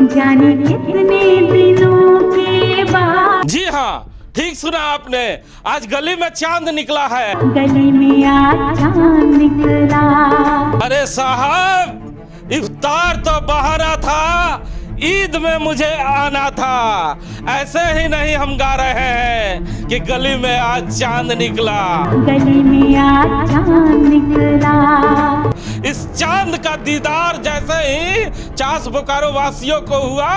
जाने कितने दिनों के बाद। गली में आज चांद निकला। अरे साहब, इफ्तार तो बहाना था, ईद में मुझे आना था। ऐसे ही नहीं हम गा रहे हैं कि गली में आज चांद निकला। गली में आज चांद निकला। इस चांद का दीदार जैसे ही चास बोकारो वासियों को हुआ,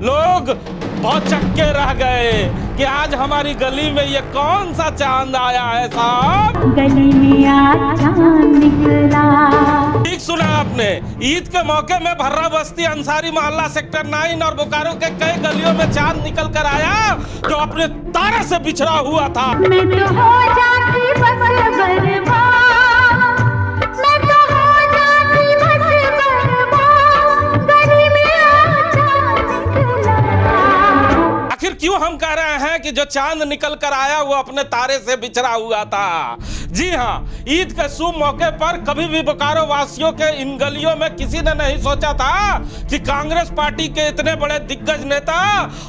लोग बहुत चक्के रह गए कि आज हमारी गली में ये कौन सा चांद आया है साहब। गली में आज चांद निकला। ठीक सुना आपने। ईद के मौके में भर्रा बस्ती, अंसारी मोहल्ला, सेक्टर 9 और बोकारो के कई गलियों में चांद निकल कर आया जो अपने तारे से बिछड़ा हुआ था। मैं तो हो जाती बस बर्बाद, मैं तो हो जाती बस बर्बाद, गली में आज चांद निकला। आखिर क्यों हम कह रहे हैं कि जो चांद निकल कर आया वो अपने तारे से बिछड़ा हुआ था? जी हाँ, ईद के शुभ मौके पर कभी भी बोकारो वासियों के इन गलियों में किसी ने नहीं सोचा था कि कांग्रेस पार्टी के इतने बड़े दिग्गज नेता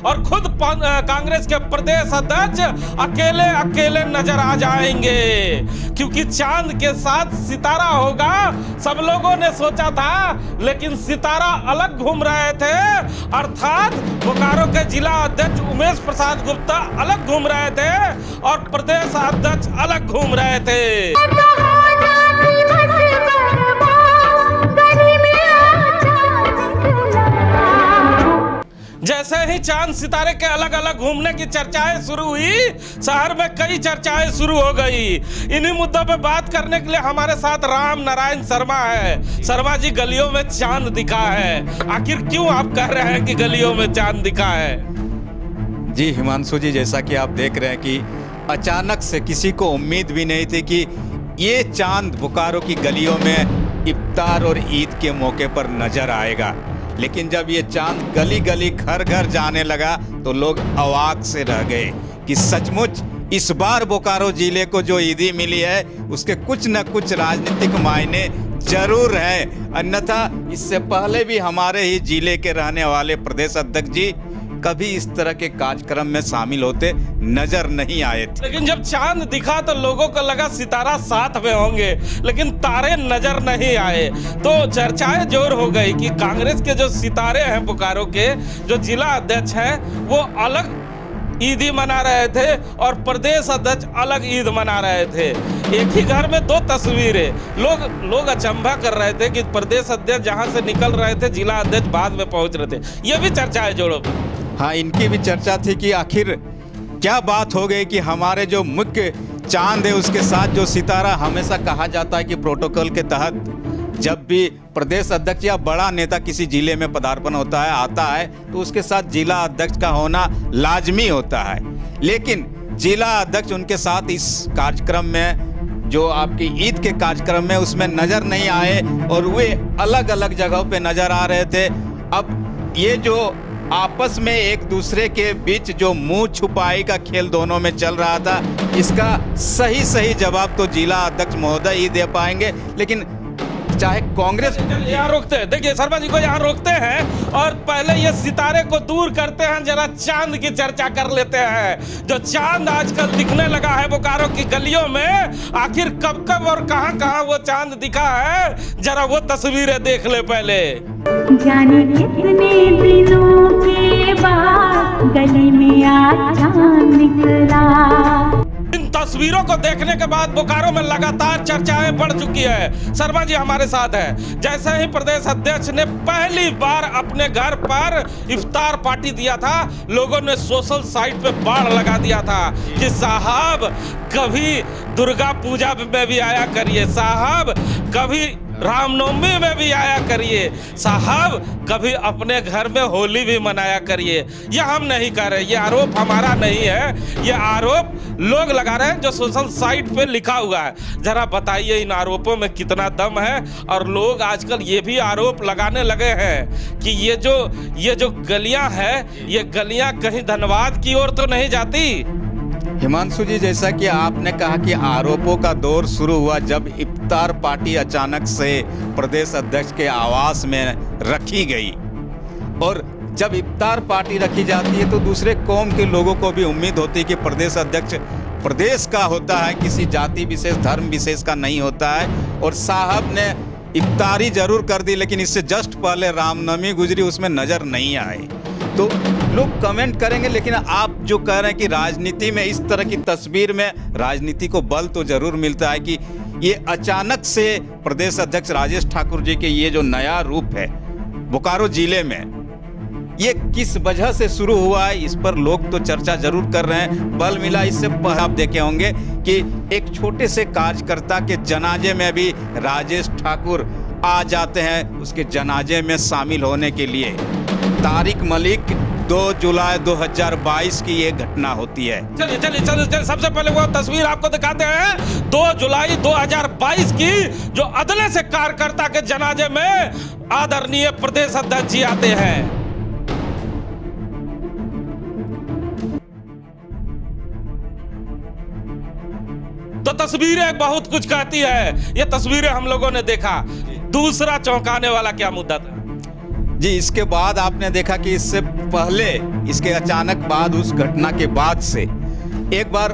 और खुद कांग्रेस के प्रदेश अध्यक्ष अकेले अकेले नजर आ जाएंगे, क्योंकि चांद के साथ सितारा होगा सब लोगों ने सोचा था, लेकिन सितारा अलग घूम रहे थे। अर्थात बोकारो के जिला अध्यक्ष उमेश प्रसाद गुप्ता अलग घूम रहे थे और प्रदेश अध्यक्ष अलग घूम रहे थे। मैं तो हो जाती बस बर्बाद, गली में आज चांद निकला। जैसे ही चांद सितारे के अलग अलग घूमने की चर्चाएं शुरू हुई, शहर में कई चर्चाएं शुरू हो गई। इन्हीं मुद्दों पे बात करने के लिए हमारे साथ राम नारायण शर्मा है। शर्मा जी, गलियों में चांद दिखा है, आखिर क्यों आप कह रहे हैं कि गलियों में चांद दिखा है? जी हिमांशु जी, जैसा कि आप देख रहे हैं कि अचानक से किसी को उम्मीद भी नहीं थी कि ये चांद बोकारो की गलियों में इफ्तार और ईद के मौके पर नजर आएगा। लेकिन जब ये चांद गली गली घर घर जाने लगा तो लोग अवाक से रह गए कि सचमुच इस बार बोकारो जिले को जो ईदी मिली है उसके कुछ न कुछ राजनीतिक मायने जरूर है। अन्यथा इससे पहले भी हमारे ही जिले के रहने वाले प्रदेश अध्यक्ष जी कभी इस तरह के कार्यक्रम में शामिल होते नजर नहीं आए थे। लेकिन जब चांद दिखा तो लोगों को लगा सितारा साथ में होंगे, लेकिन तारे नजर नहीं आए। तो चर्चाएं जोर हो गई कि कांग्रेस के जो सितारे हैं बोकारो के, जो जिला अध्यक्ष हैं, वो अलग ईदी मना रहे थे और प्रदेश अध्यक्ष अलग ईद मना रहे थे। एक ही घर में दो तस्वीरें। लोग अचंभा कर रहे थे कि प्रदेश अध्यक्ष जहां से निकल रहे थे, जिला अध्यक्ष बाद में पहुंच रहे थे। ये भी चर्चाएं जोड़ो। हाँ, इनकी भी चर्चा थी कि आखिर क्या बात हो गई कि हमारे जो मुख्य चांद है उसके साथ जो सितारा, हमेशा कहा जाता है कि प्रोटोकॉल के तहत जब भी प्रदेश अध्यक्ष या बड़ा नेता किसी जिले में पदार्पण होता है, आता है, तो उसके साथ जिला अध्यक्ष का होना लाजमी होता है। लेकिन जिला अध्यक्ष उनके साथ इस कार्यक्रम में, जो आपकी ईद के कार्यक्रम में, उसमें नजर नहीं आए और वे अलग अलग जगहों पे नजर आ रहे थे। अब ये जो आपस में एक दूसरे के बीच जो मुंह छुपाई का खेल दोनों में चल रहा था, इसका सही जवाब तो जिला अध्यक्ष महोदय ही दे पाएंगे। लेकिन चाहे कांग्रेस यहाँ रोकते हैं, देखिए शर्मा जी को यहाँ रोकते हैं और पहले ये सितारे को दूर करते हैं, जरा चांद की चर्चा कर लेते हैं। जो चांद आजकल दिखने लगा है बोकारो की गलियों में, आखिर कब कब और कहाँ वो चांद दिखा है, जरा वो तस्वीरें देख ले पहले। जाने कितने दिनों के बाद गली में आज चांद निकला। इन तस्वीरों को देखने के बाद बोकारो में लगातार चर्चाएं बढ़ चुकी है। शर्मा जी हमारे साथ है। जैसे ही प्रदेश अध्यक्ष ने पहली बार अपने घर पर इफ्तार पार्टी दिया था, लोगों ने सोशल साइट पे बाढ़ लगा दिया था कि साहब कभी दुर्गा पूजा में भी आया करिए, साहब कभी रामनवमी में भी आया करिए, साहब कभी अपने घर में होली भी मनाया करिए। ये हम नहीं कर रहे, ये आरोप हमारा नहीं है, ये आरोप लोग लगा रहे हैं जो सोशल साइट पे लिखा हुआ है। जरा बताइए इन आरोपों में कितना दम है। और लोग आजकल ये भी आरोप लगाने लगे हैं कि ये जो गलियां हैं, ये गलियां कहीं धनबाद की ओर तो नहीं जाती। हिमांशु जी, जैसा कि आपने कहा कि आरोपों का दौर शुरू हुआ जब इफ्तार पार्टी अचानक से प्रदेश अध्यक्ष के आवास में रखी गई। और जब इफ्तार पार्टी रखी जाती है तो दूसरे कौम के लोगों को भी उम्मीद होती है कि प्रदेश अध्यक्ष प्रदेश का होता है, किसी जाति विशेष धर्म विशेष का नहीं होता है। और साहब ने इफ्तारी जरूर कर दी, लेकिन इससे जस्ट पहले रामनवमी गुजरी, उसमें नज़र नहीं आए। तो लोग कमेंट करेंगे, लेकिन आप जो कह रहे हैं कि राजनीति में इस तरह की तस्वीर में राजनीति को बल तो जरूर मिलता है कि ये अचानक से प्रदेश अध्यक्ष राजेश ठाकुर जी के ये जो नया रूप है बोकारो जिले में, ये किस वजह से शुरू हुआ है, इस पर लोग तो चर्चा जरूर कर रहे हैं। बल मिला इससे आप देखे होंगे कि एक छोटे से कार्यकर्ता के जनाजे में भी राजेश ठाकुर आ जाते हैं उसके जनाजे में शामिल होने के लिए। तारिक मलिक 2 जुलाई 2022 की ये घटना होती है। चलिए चलिए चलिए, सबसे पहले वो तस्वीर आपको दिखाते हैं 2 जुलाई 2022 की, जो अदले से कार्यकर्ता के जनाजे में आदरणीय प्रदेश अध्यक्ष जी आते हैं। तो तस्वीरें बहुत कुछ कहती है, ये तस्वीरें हम लोगों ने देखा। दूसरा चौंकाने वाला क्या मुद्दा था जी? इसके बाद आपने देखा कि इससे पहले, इसके अचानक बाद, उस घटना के बाद से एक बार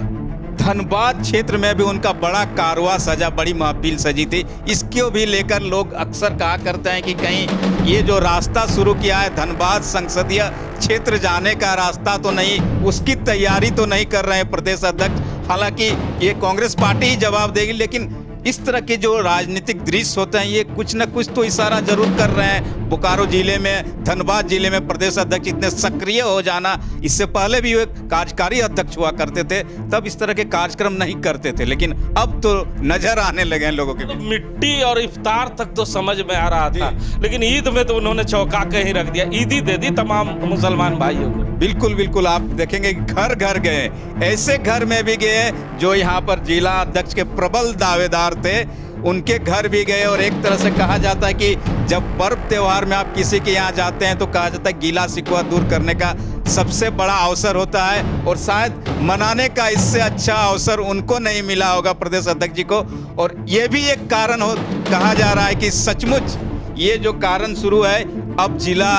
धनबाद क्षेत्र में भी उनका बड़ा कारवां सजा, बड़ी महफिल सजी थी। इसको भी लेकर लोग अक्सर कहा करते हैं कि कहीं ये जो रास्ता शुरू किया है धनबाद संसदीय क्षेत्र जाने का रास्ता तो नहीं, उसकी तैयारी तो नहीं कर रहे हैं प्रदेश अध्यक्ष। हालांकि ये कांग्रेस पार्टी ही जवाब देगी, लेकिन इस तरह के जो राजनीतिक दृश्य होते हैं ये कुछ न कुछ तो इशारा जरूर कर रहे हैं। बोकारो जिले में, धनबाद जिले में प्रदेश अध्यक्ष इतने सक्रिय हो जाना, इससे पहले भी वो कार्यकारी अध्यक्ष हुआ करते थे, तब इस तरह के कार्यक्रम नहीं करते थे, लेकिन अब तो नजर आने लगे हैं लोगों के। तो मिट्टी और इफ्तार तक तो समझ में आ रहा था, लेकिन ईद में तो उन्होंने चौंका के ही रख दिया, ईदी दे दी तमाम मुसलमान भाइयों को। बिल्कुल बिल्कुल, आप देखेंगे घर घर गए, ऐसे घर में भी गए जो यहाँ पर जिला अध्यक्ष के प्रबल दावेदार थे, उनके घर भी गए। और एक तरह से कहा जाता है कि जब पर्व त्योहार में आप किसी के यहाँ जाते हैं तो कहा जाता है गीला शिकवा दूर करने का सबसे बड़ा अवसर होता है, और शायद मनाने का इससे अच्छा अवसर उनको नहीं मिला होगा प्रदेश अध्यक्ष जी को। और ये भी एक कारण हो, कहा जा रहा है कि सचमुच ये जो कारण शुरू है, अब जिला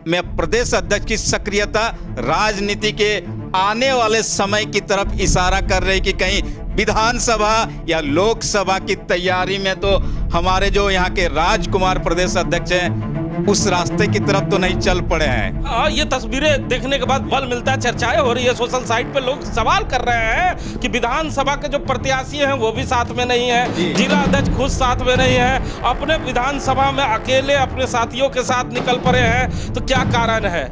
में प्रदेश अध्यक्ष की सक्रियता राजनीति के आने वाले समय की तरफ इशारा कर रही कि कहीं विधानसभा या लोकसभा की तैयारी में तो हमारे जो यहाँ के राजकुमार प्रदेश अध्यक्ष हैं उस रास्ते की तरफ तो नहीं चल पड़े हैं। हाँ, ये तस्वीरें देखने के बाद बल मिलता है, चर्चाएं हो रही है सोशल साइट पे, लोग सवाल कर रहे हैं कि विधानसभा के जो प्रत्याशी हैं वो भी साथ में नहीं है, जिला अध्यक्ष खुद साथ में नहीं है, अपने विधानसभा में अकेले अपने साथियों के साथ निकल पड़े हैं, तो क्या कारण है?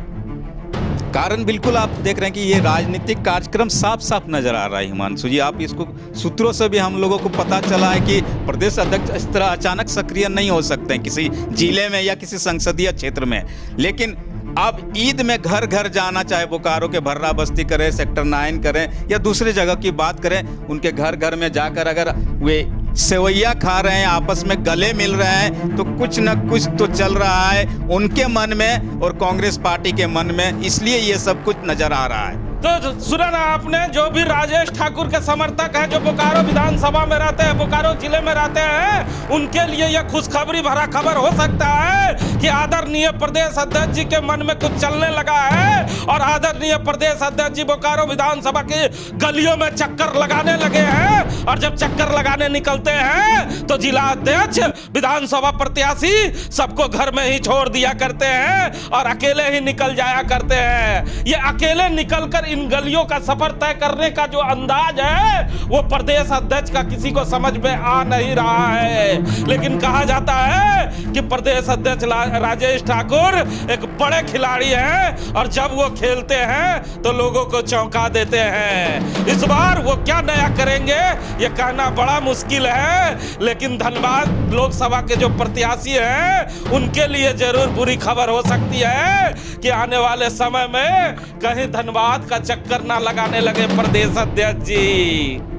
कारण बिल्कुल आप देख रहे हैं कि ये राजनीतिक कार्यक्रम साफ साफ नजर आ रहा है। हिमांशु जी, आप इसको सूत्रों से भी हम लोगों को पता चला है कि प्रदेश अध्यक्ष इस तरह अचानक सक्रिय नहीं हो सकते हैं किसी जिले में या किसी संसदीय क्षेत्र में, लेकिन अब ईद में घर घर जाना, चाहे बोकारो के भर्रा बस्ती करें, सेक्टर 9 करें या दूसरे जगह की बात करें, उनके घर घर में जाकर अगर वे सेवैया खा रहे हैं, आपस में गले मिल रहे हैं, तो कुछ न कुछ तो चल रहा है उनके मन में और कांग्रेस पार्टी के मन में, इसलिए ये सब कुछ नजर आ रहा है। तो सुना ना आपने, जो भी राजेश ठाकुर के समर्थक हैं, जो बोकारो विधानसभा में रहते हैं, बोकारो जिले में रहते हैं, उनके लिए यह खुशखबरी भरा खबर हो सकता है कि आदरणीय प्रदेश अध्यक्ष जी के मन में कुछ चलने लगा है और आदरणीय प्रदेश अध्यक्ष जी बोकारो विधानसभा की गलियों में चक्कर लगाने लगे हैं। और जब चक्कर लगाने निकलते हैं तो जिला अध्यक्ष, विधानसभा प्रत्याशी सबको घर में ही छोड़ दिया करते हैं और अकेले ही निकल जाया करते हैं। ये अकेले निकलकर इन गलियों का सफर तय करने का जो अंदाज है वो प्रदेश अध्यक्ष का किसी को समझ में आ नहीं रहा है। लेकिन कहा जाता है कि प्रदेश अध्यक्ष राजेश ठाकुर एक बड़े खिलाड़ी हैं और जब वो खेलते हैं तो लोगों को चौंका देते हैं। इस बार वो क्या नया करेंगे ये कहना बड़ा मुश्किल है, लेकिन धनबाद लोकसभा के जो प्रत्याशी हैं उनके लिए जरूर बुरी खबर हो सकती है कि आने वाले समय में कहीं धनबाद का चक्कर ना लगाने लगे प्रदेश अध्यक्ष जी।